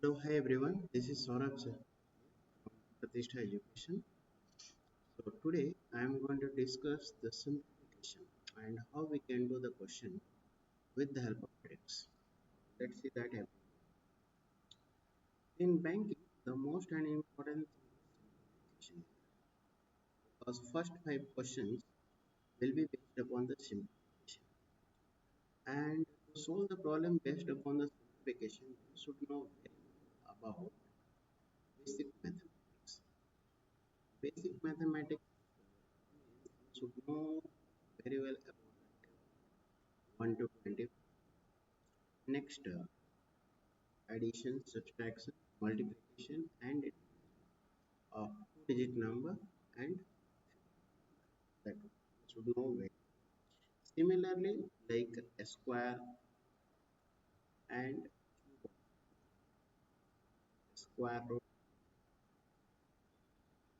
Hello, hi everyone. This is Saurabh sir from Pratishtha Education. So today I am going to discuss the simplification and how we can do the question with the help of tricks. Let's see that happen. In banking, the most and important thing is simplification because first five questions will be based upon the simplification. And to solve the problem based upon the simplification, you should know very well about basic mathematics. Basic mathematics you should know very well about 1 to 20. Next, addition, subtraction, multiplication, and of two-digit number and that should know well. Similarly, like a square and square root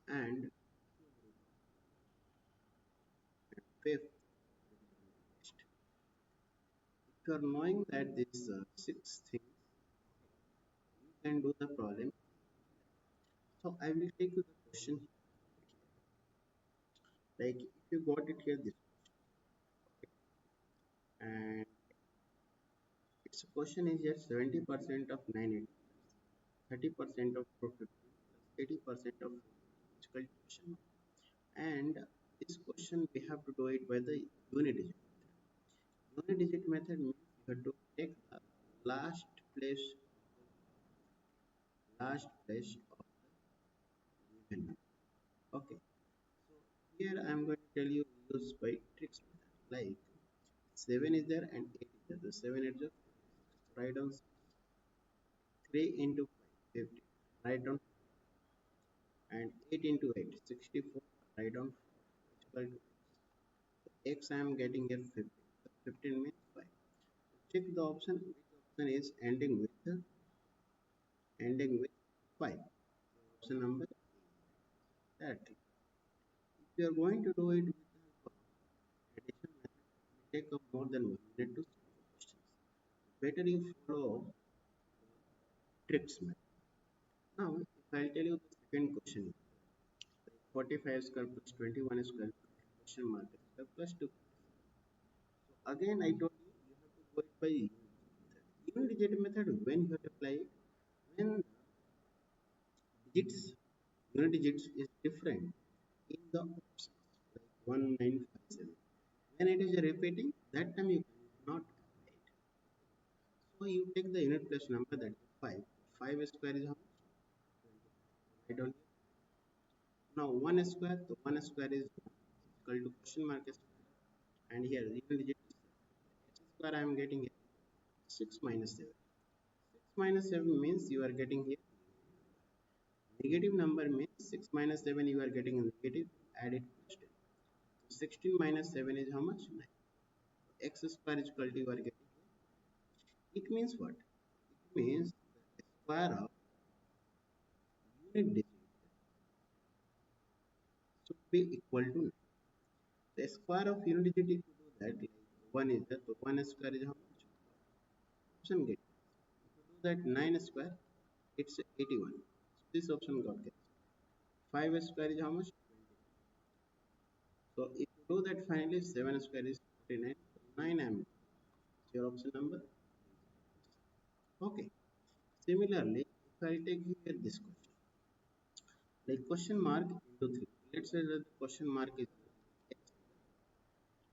and fifth. If you are knowing that these six things, you can do the problem. So I will take you the question like if you got it here this and its question is just 70% of 980 30% of 450 plus 80% of physical question. And this question we have to do it by the unit digit. Unit digit method means you have to take the last place last place of the given number. Okay. So here I am going to tell you use by tricks method. Like 7 is there and 8 is there. The 7 is there. Write down 3 into 5 50. Write down and 8 into 8 64. Write down 4 equal to x. I am getting here 15. 15 means 5. Check the option which option is ending with 5. Option number that. If you are going to do it with the addition method, it will take up more than 1 minute to solve the questions. Better you follow tricks method. Now, if I tell you the second question, like 45 square plus 21 square question mark square plus 2. So again, I told you you have to go it by unit digit method. When you have to apply it, when digits unit digits is different in the options like 1957. When it is repeating, that time you cannot apply it. So you take the unit place number that is 5. 5 square is how much? 20. I don't now 1 square. The 1 square is equal to question mark square. And here the unit digit is h square I am getting here 6 minus 7. 6 minus 7 means you are getting here negative number means 6 minus 7 you are getting negative add it plus 10. So 16 minus 7 is how much? 9. X square is equal to you are getting here. It means what? It means the square of unit digit should be equal to 9. The square of unit digit if you do that like 1 is that so 1 square is how much? Option get. If you do that 9 square it's 81. So this option got get. 5 square is how much? 20. So if you do that finally 7 square is 49. 9 am your option number. Okay. Similarly, if I take here this question, like question mark into 3. Let's say that the question mark is x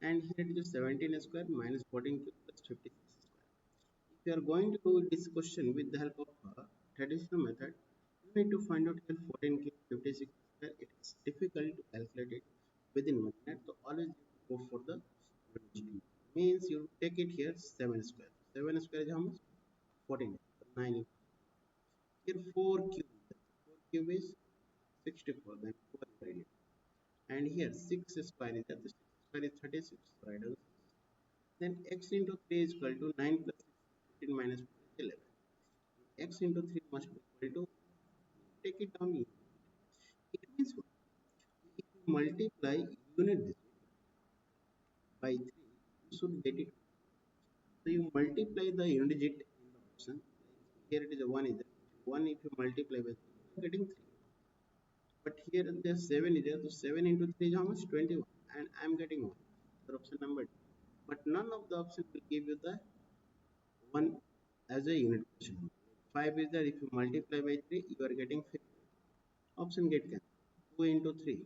and here it is 17 square minus 14 cube plus 56 square. If you are going to do this question with the help of traditional method, you need to find out here 14 cube 56 square. It is difficult to calculate it within 1 minute. So always you go for the original. Means you take it here 7 square. 7 square is how much? 14. 9. Here 4 cube. 4 cube is 64. Then 4 divided. And here 6 square is that 6 square is 36. Right? Then x into 3 is equal to 9 plus 6 15 minus 4 is 11. X into 3 must be equal to take it down. It means what? If you multiply unit digit by 3, you should get it. So you multiply the unit digit in the option. Here it is a 1 is there. 1 if you multiply by 3, you are getting 3. But here there's 7 is there, so 7 into 3 is how much? 21. And I'm getting 1. So option number D. But none of the options will give you the 1 as a unit question. 5 is there, if you multiply by 3, you are getting 50. Option get cancelled. 2 into 3,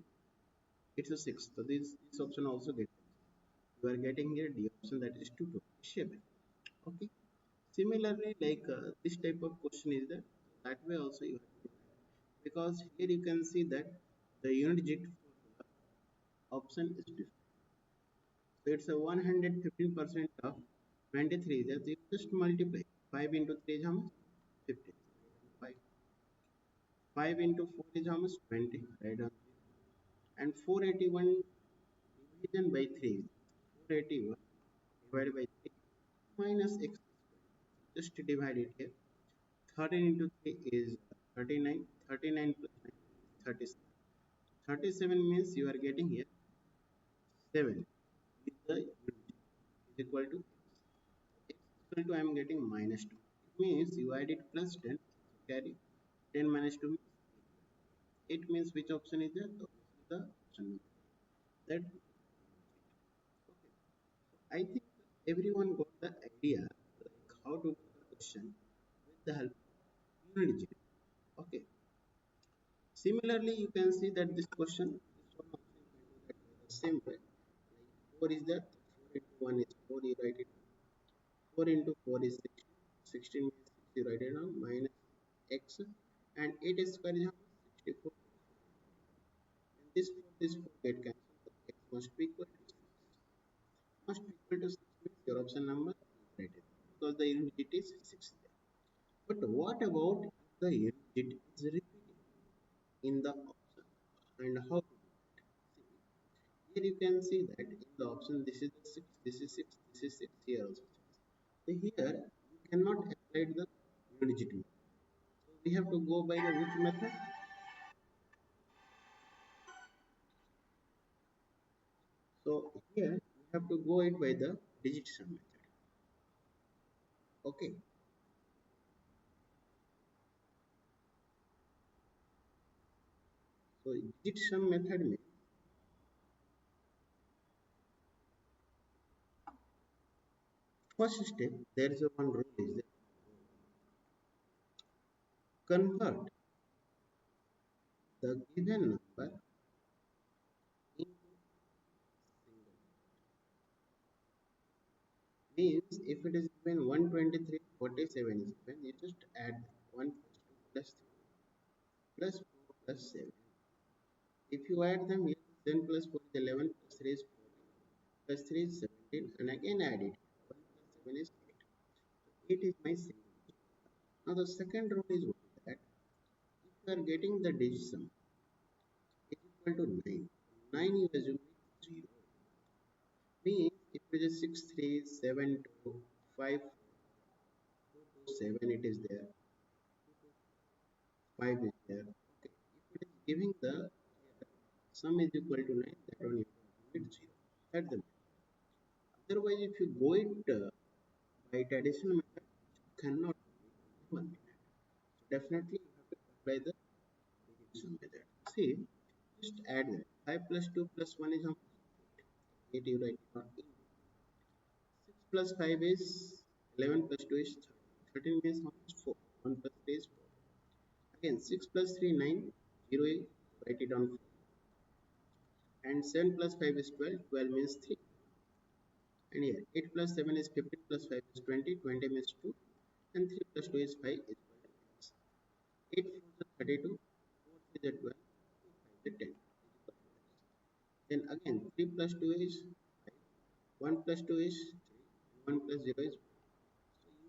it's a 6. So this option also get cancelled. You are getting here the option that is 2 to 7. Okay. Similarly, like this type of question is there. That way also you have to do that. Because here you can see that the unit digit formula option is different. So it's a 115% of 23. That you just multiply 5 into 3 is how much? 15. 5. 5 into 4 is how much? 20. Right on. And 481 division by 3 is 481 divided by 3 minus x squared. Just divide it here. 13 into 3 is 39. 39 plus 9 is 37. 37 means you are getting here 7 with the unit is equal to x equal to I am getting minus 2. It means you add it plus 10, so carry 10 minus 2 means 8 means which option is there? Obviously the option that. Okay. So I think everyone got the idea like how to do the question with the help of unit digit. Okay. Similarly, you can see that this question, this one also you can do that by the same way. Like 4 is that 4 into 1 is 4, you write it. 4 into 4 is 16. 16 means 6, you write it down minus x and 8 square is how much? 64. And this 4 get cancelled. So x must be equal to 6. Must be equal to 6 means your option number is right here because the unit digit is 6 there. But what about if the unit digit is repeating in the option and how to do that? See, here you can see that in the option this is 6, this is 6, this is 6, here also 6. So here you cannot apply the unit digit method. So we have to go by the which method? So here we have to go it by the digit sum method. Okay. So digit sum method means first step there is a one rule is that convert the given number into single. Means if it is given 123.47 is given, you just add 1 plus 2 plus 3 plus 4 plus 7. If you add them here, 10 plus 4 is 11 plus 3 is 14 plus 3 is 17 and again add it. 1 plus 7 is 8. So 8 is my single digit. Now the second rule is that if you are getting the digit sum is equal to 9, 9 you assume is 0. Means if it is 6, 3, 7, 2, 5, 2, 2, 7 it is there. 5 is there. Okay. If it is giving the here, sum is equal to 9, that one you have to it 0. That's the method. Otherwise, if you go it by traditional method, you cannot do it only one method. So definitely you have to apply the division method. See, just add that. 5 plus 2 plus 1 is how much? 8. 8 you write it down in. 6 plus 5 is 11 plus 2 is 13. 13 means how much? 4. 1 plus 3 is 4. Again 6 plus 3 9. 0 write it down 4. And 7 plus 5 is 12. 12 means 3. And here 8 plus 7 is 15 plus 5 is 20. 20 means 2. And 3 plus 2 is 5 is equal to x. 8 4 is 32. 4 3 is 12. 2 5 is 10 is equal to x. Then again 3 plus 2 is 5. 1 plus 2 is 3. And 1 plus 0 is 1.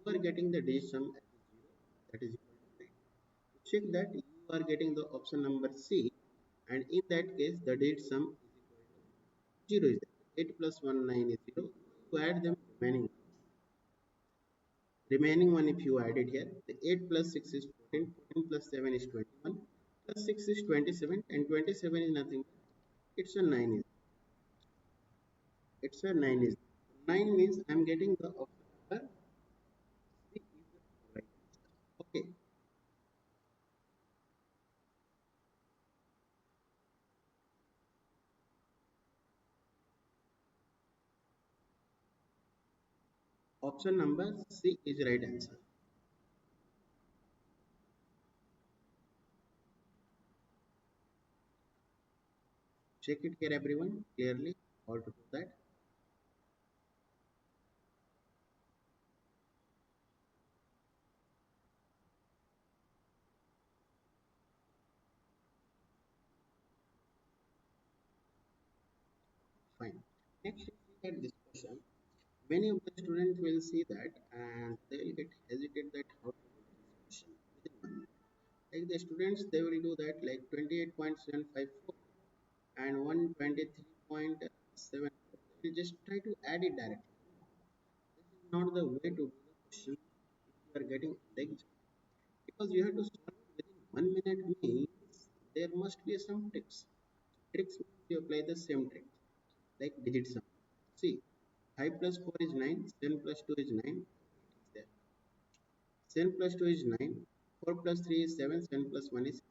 So you are getting the digit sum as 0, that is equal to 9. To check that you are getting the option number C, and in that case the digit sum is equal to 0 is there. 8 plus 1 9 is 0. You add them remaining one if you add it here. The 8 plus 6 is 14. 14 plus 7 is 21. Plus 6 is 27 and 27 is nothing but it's a 9 is it's a 9 is 9 means I'm getting the option number C is the right answer. Okay. option number C is right answer. Check it here everyone clearly how to do that. Fine. Next, you see that this question, many of the students will see that and they will get hesitate that how to do this question within 1 minute. Like the students, they will do that like 28.754 and 123.74. They will just try to add it directly. This is not the way to do the question if you are getting the exam. Because you have to solve it within 1 minute means there must be some tricks. Tricks means you apply the same trick like digit sum. See, 5 plus 4 is 9, 7 plus 2 is 9, it is there. 7 plus 2 is 9, 4 plus 3 is 7, 7 plus 1 is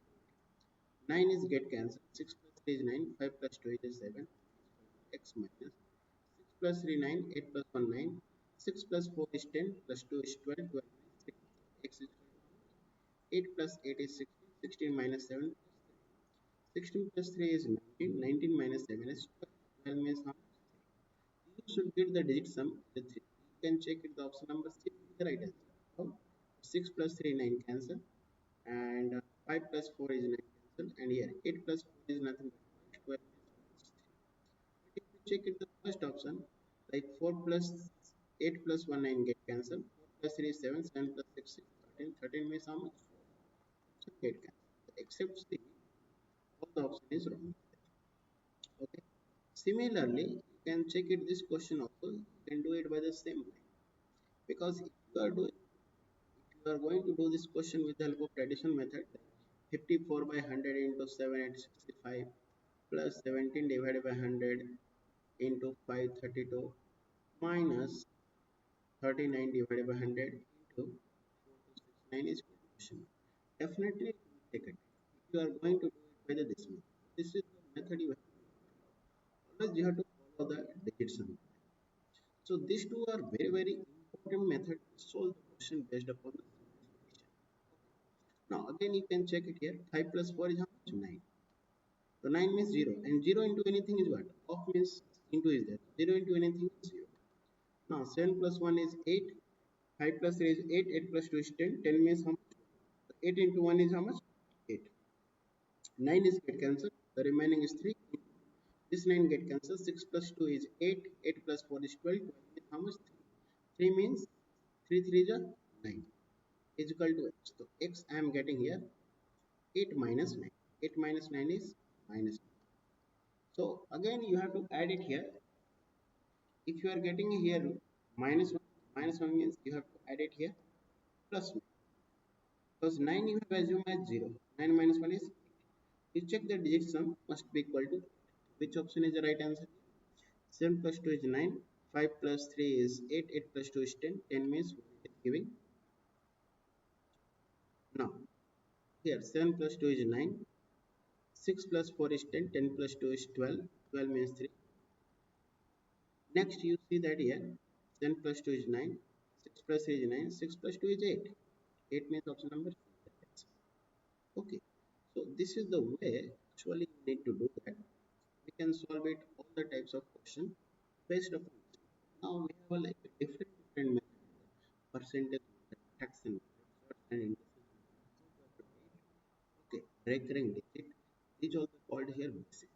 9 is get cancelled, 6 plus 3 is 9, 5 plus 2 is 7, x minus 6 plus 3 9, 8 plus 1 9, 6 plus 4 is 10, plus 2 is 12, 12 is 3, x is equal to 8 plus 8 is 16, 16 minus 7 plus 3. 16 plus 3 is 19, 19 minus 7 is 12, 12 means how much? You should get the digit sum with 3. You can check it the option number C is the right answer. How? 6 plus 3 9 cancel and 5 plus 4 is 9 cancel and here 8 plus 4 is nothing but 12 is 3. But if you check it the first option like 4 plus 8 plus 1 9 get cancelled, 4 plus 3 is 7, 7 plus 6 is 13, 13 means how much? 4. Option get cancelled. Except C, all the option is wrong. Okay. Similarly, you can check it this question also. You can do it by the same way. Because if you are going to do this question with the help of traditional method, 54 by 100 into 7 at 65 plus 17 divided by 100 into 532 minus 39 divided by 100 into 4269 is good question. Definitely it will take it. If you are going to do it by the this method, this is the method you have to follow. Always you have to follow the digit sum. So these two are very very important method to solve the question based upon the simplification. Now again you can check it here. 5 plus 4 is how much? 9. So 9 means 0 and 0 into anything is what? Off means into is there. 0 into anything is 0. Now 7 plus 1 is 8. 5 plus 3 is 8. 8 plus 2 is 10. 10 means how much? 8 into 1 is how much? 8. 9 is get cancelled. The remaining is 3. This 9 get cancelled. 6 plus 2 is 8. 8 plus 4 is 12. 12 means how much? 3. 3 means 3 3 is a 9 is equal to x. So x I am getting here 8 minus 9. 8 minus 9 is minus 9. So again you have to add it here. If you are getting here minus 1 means you have to add it here plus 1. Because 9 you have assumed as 0. 9 minus 1 is 8. You check the digit sum must be equal to 8. Which option is the right answer? 7 plus 2 is 9. 5 plus 3 is 8. 8 plus 2 is 10. 10 means it is giving. Now here 7 plus 2 is 9. 6 plus 4 is 10. 10 plus 2 is 12. 12 means 3. Next you see that here 7 plus 2 is 9. 6 plus 3 is 9. 6 plus 2 is 8. 8 means option number C. Okay. So this is the way actually you need to do that. We can solve it all the types of question based upon this. Now we have like a different method, percentage method, fraction method, sorts and indices method. Okay, recurring digit. These also called here basic.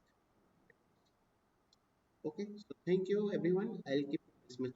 Okay, so thank you everyone. I'll keep this much.